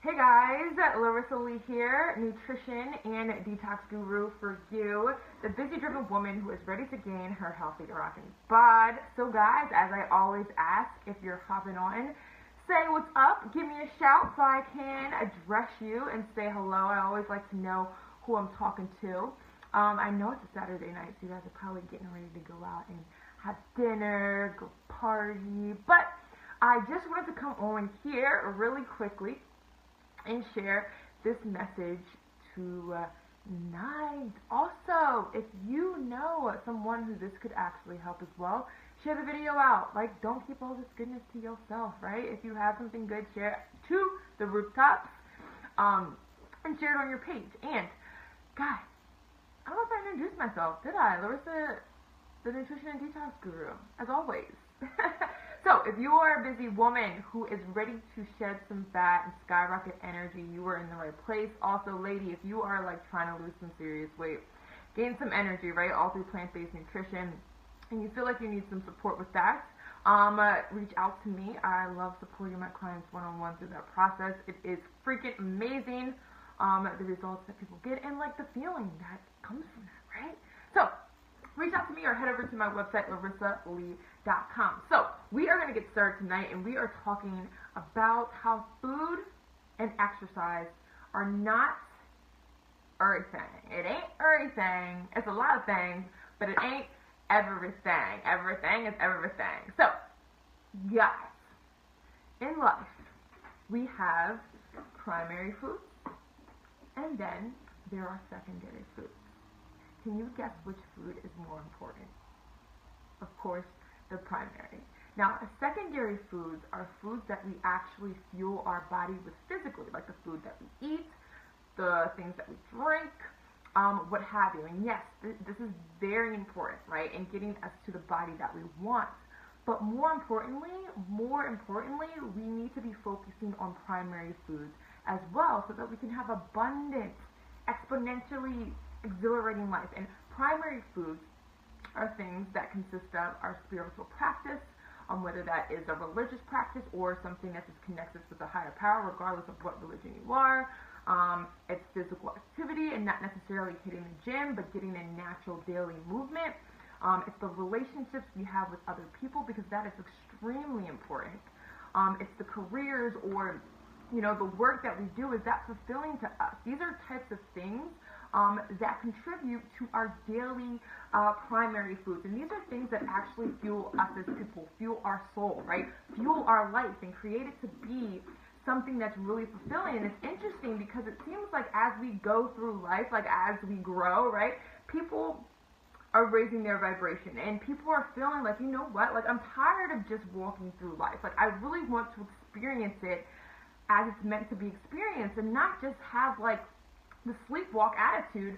Hey guys, Larissa Lee here, nutrition and detox guru for you, the busy-driven woman who is ready to gain her healthy rockin' bod. So guys, as I always ask, if you're hopping on, say what's up, give me a shout so I can address you and say hello. I always like to know who I'm talking to. I know it's a Saturday night, so you guys are probably getting ready to go out and have dinner, go party, but I just wanted to come on here really quickly and share this message tonight. Also, if you know someone who this could actually help as well, share the video out. Like, don't keep all this goodness to yourself, right? If you have something good, share it to the rooftops, and share it on your page. And, guys, I don't know if I introduced myself, did I? Larissa, the nutrition and detox guru, as always. So, if you are a busy woman who is ready to shed some fat and skyrocket energy, you are in the right place. Also, lady, if you are like trying to lose some serious weight, gain some energy, right, all through plant-based nutrition, and you feel like you need some support with that, reach out to me. I love supporting my clients one-on-one through that process. It is freaking amazing, the results that people get and like the feeling that comes from that, right? So, reach out to me or head over to my website, larissalee.com. So, we are going to get started tonight, and we are talking about how food and exercise are not everything. It ain't everything. It's a lot of things, but it ain't everything. Everything is everything. So, guys, in life, we have primary foods, and then there are secondary foods. Can you guess which food is more important? Of course, the primary. Now, secondary foods are foods that we actually fuel our body with physically, like the food that we eat, the things that we drink, what have you. And yes, this is very important, right, in getting us to the body that we want. But more importantly, we need to be focusing on primary foods as well so that we can have abundant, exponentially exhilarating life. And primary foods are things that consist of our spiritual practice, whether that is a religious practice or something that just connects us with a higher power, regardless of what religion you are. It's physical activity and not necessarily hitting the gym, but getting a natural daily movement. It's the relationships we have with other people, because that is extremely important. It's the careers or the work that we do. Is that fulfilling to us? These are types of things that contribute to our daily primary foods. And these are things that actually fuel us as people, fuel our soul, right? Fuel our life and create it to be something that's really fulfilling. And it's interesting because it seems like as we go through life, like as we grow, right, people are raising their vibration and people are feeling like, you know what, like I'm tired of just walking through life. Like I really want to experience it as it's meant to be experienced and not just have like the sleepwalk attitude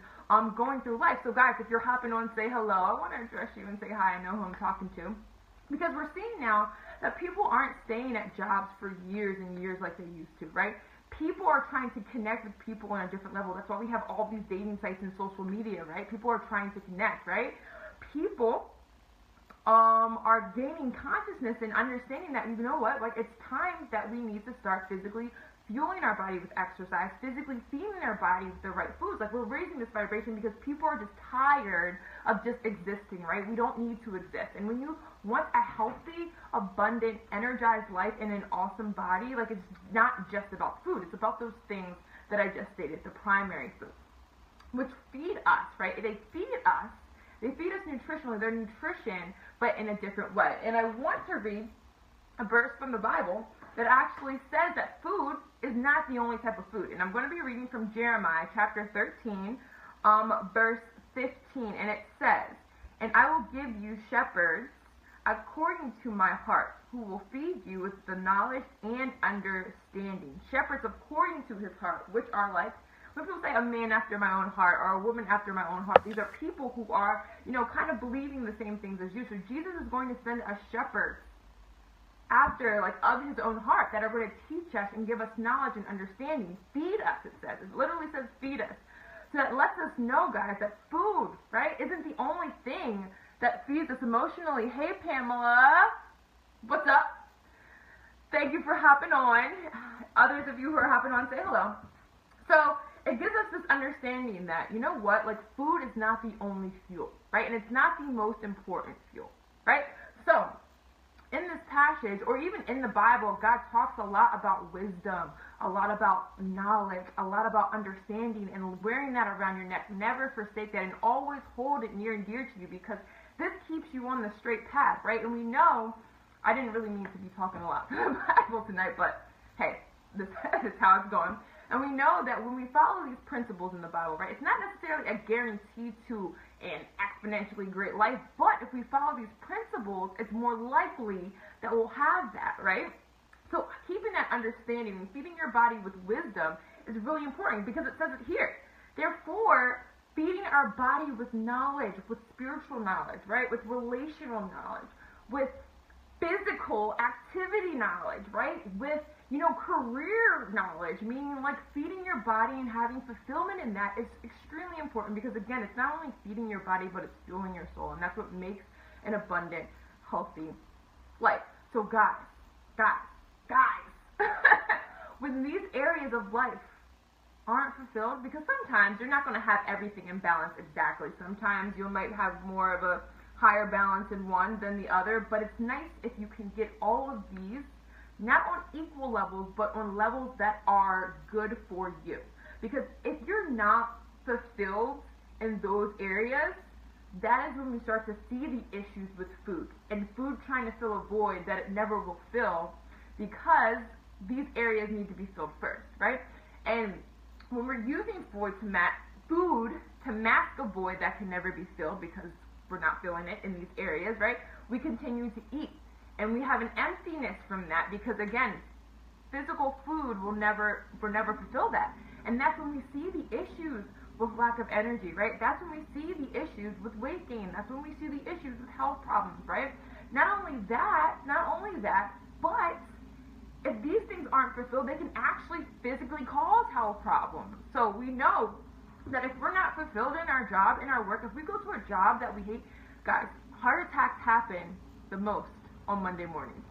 going through life. So guys, if you're hopping on, say hello. I want to address you and say hi. I know who I'm talking to. Because we're seeing now that people aren't staying at jobs for years and years like they used to, right? People are trying to connect with people on a different level. That's why we have all these dating sites and social media, right? People are trying to connect, right? People are gaining consciousness and understanding that, you know what, like it's time that we need to start physically fueling our body with exercise, physically feeding our body with the right foods. Like we're raising this vibration because people are just tired of just existing, right? We don't need to exist. And when you want a healthy, abundant, energized life in an awesome body, like it's not just about food. It's about those things that I just stated, the primary foods, which feed us, right? They feed us nutritionally. They're nutrition, but in a different way. And I want to read a verse from the Bible that actually says that food is not the only type of food. And I'm going to be reading from Jeremiah chapter 13, verse 15. And it says, "And I will give you shepherds according to my heart, who will feed you with the knowledge and understanding." Shepherds according to his heart, which are like, when people say a man after my own heart or a woman after my own heart, these are people who are, kind of believing the same things as you. So Jesus is going to send us shepherds after, like, of his own heart that are going to teach us and give us knowledge and understanding. Feed us, it says. It literally says feed us. So that lets us know, guys, that food, right, isn't the only thing that feeds us emotionally. Hey, Pamela. What's up? Thank you for hopping on. others of you who are hopping on, say hello. So it gives us this understanding that, you know what, like food is not the only fuel, right? And it's not the most important fuel, right? So in this passage, or even in the Bible, God talks a lot about wisdom, a lot about knowledge, a lot about understanding, and wearing that around your neck. Never forsake that, and always hold it near and dear to you, because this keeps you on the straight path, right? And we know, I didn't really mean to be talking a lot from the Bible tonight, but hey, this is how it's going. And we know that when we follow these principles in the Bible, right, it's not necessarily a guarantee to an exponentially great life, but if we follow these principles, it's more likely that we'll have that, right? So keeping that understanding and feeding your body with wisdom is really important, because it says it here. Therefore, feeding our body with knowledge, with spiritual knowledge, right, with relational knowledge, with physical activity knowledge, right, with, you know, career knowledge, meaning like feeding your body and having fulfillment in that is extremely important, because again, it's not only feeding your body, but it's fueling your soul, and that's what makes an abundant, healthy life. So guys, when these areas of life aren't fulfilled, because sometimes you're not going to have everything in balance exactly. Sometimes you might have more of a higher balance in one than the other, but it's nice if you can get all of these not on equal levels, but on levels that are good for you. Because if you're not fulfilled in those areas, that is when we start to see the issues with food, and food trying to fill a void that it never will fill, because these areas need to be filled first, right? And when we're using food to mask a void that can never be filled because we're not filling it in these areas, right? We continue to eat, and we have an emptiness from that, because again, physical food will never fulfill that. And that's when we see the issues with lack of energy, right? That's when we see the issues with weight gain. That's when we see the issues with health problems, right? Not only that, but if these things aren't fulfilled, they can actually physically cause health problems. So we know that if we're not fulfilled in our job, in our work, if we go to a job that we hate, guys, heart attacks happen the most on Monday mornings.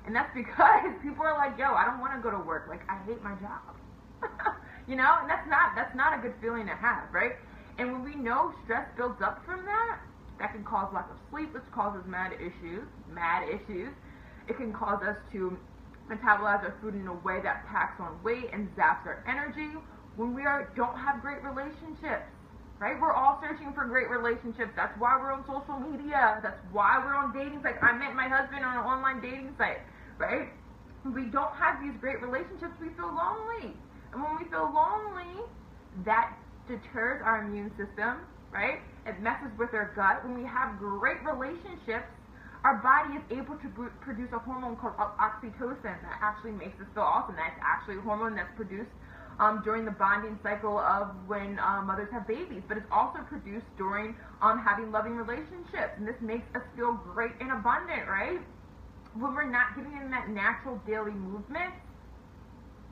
And that's because people are like, yo, I don't want to go to work. Like, I hate my job. You know, and that's not a good feeling to have, right? And when we know stress builds up from that, that can cause lack of sleep, which causes mad issues. It can cause us to metabolize our food in a way that packs on weight and zaps our energy. When we don't have great relationships, right? We're all searching for great relationships. That's why we're on social media. That's why we're on dating sites. I met my husband on an online dating site, right? When we don't have these great relationships, we feel lonely. And when we feel lonely, that deters our immune system, right? It messes with our gut. When we have great relationships, our body is able to produce a hormone called oxytocin that actually makes us feel awesome. That's actually a hormone that's produced during the bonding cycle of when mothers have babies, but it's also produced during having loving relationships, and this makes us feel great and abundant, right? When we're not getting in that natural daily movement,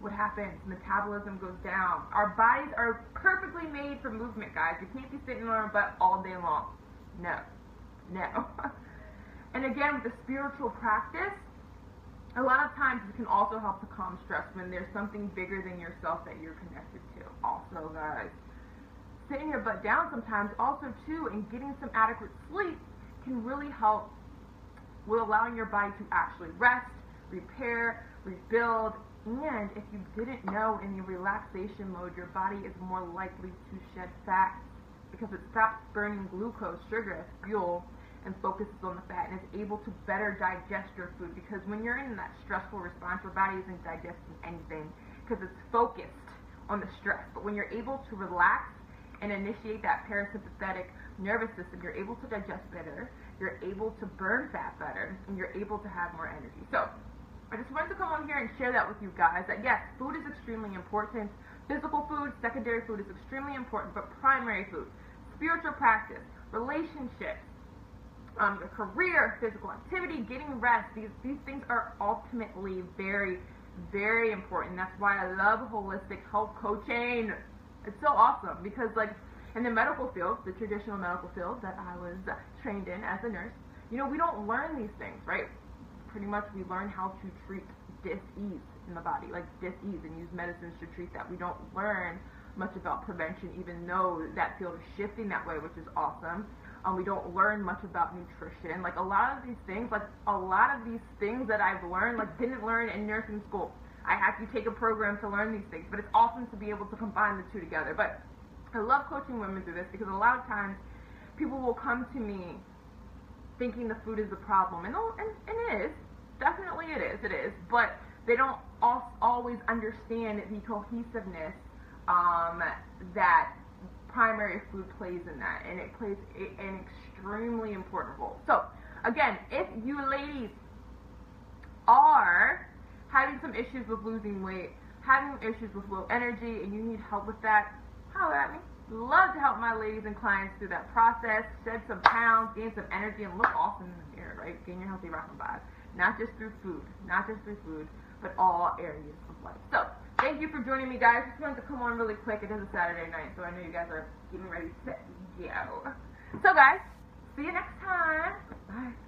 what happens? Metabolism goes down. Our bodies are perfectly made for movement, guys. You can't be sitting on our butt all day long. No. And again, with the spiritual practice, a lot of times it can also help to calm stress when there's something bigger than yourself that you're connected to. Also, guys, sitting your butt down sometimes also too, and getting some adequate sleep can really help with allowing your body to actually rest, repair, rebuild. And if you didn't know, in the relaxation mode, your body is more likely to shed fat because it stops burning glucose, sugar, as fuel, and focuses on the fat, and is able to better digest your food. Because when you're in that stressful response, your body isn't digesting anything because it's focused on the stress. But when you're able to relax and initiate that parasympathetic nervous system, you're able to digest better, you're able to burn fat better, and you're able to have more energy. So I just wanted to come on here and share that with you guys, that yes, food is extremely important. Physical food, secondary food is extremely important, but primary food, spiritual practice, relationships, your career, physical activity, getting rest, these things are ultimately very, very important. That's why I love holistic health coaching. It's so awesome, because like in the medical field, the traditional medical field that I was trained in as a nurse, you know, we don't learn these things, right? Pretty much we learn how to treat dis-ease in the body, like dis-ease, and use medicines to treat that. We don't learn much about prevention, even though that field is shifting that way, which is awesome. We don't learn much about nutrition. Like a lot of these things that I've learned, like didn't learn in nursing school. I had to take a program to learn these things, but it's awesome to be able to combine the two together. But I love coaching women through this because a lot of times people will come to me thinking the food is the problem, and it is, definitely it is, but they don't always understand the cohesiveness that primary food plays in that, and it plays an extremely important role. So again, if you ladies are having some issues with losing weight, having issues with low energy, and you need help with that, holler at me. Love to help my ladies and clients through that process, shed some pounds, gain some energy, and look awesome in the mirror, right? Gain your healthy rockin' vibe. Not just through food, but all areas of life. So, thank you for joining me, guys. Just wanted to come on really quick. It is a Saturday night, so I know you guys are getting ready to go. So, guys, see you next time. Bye.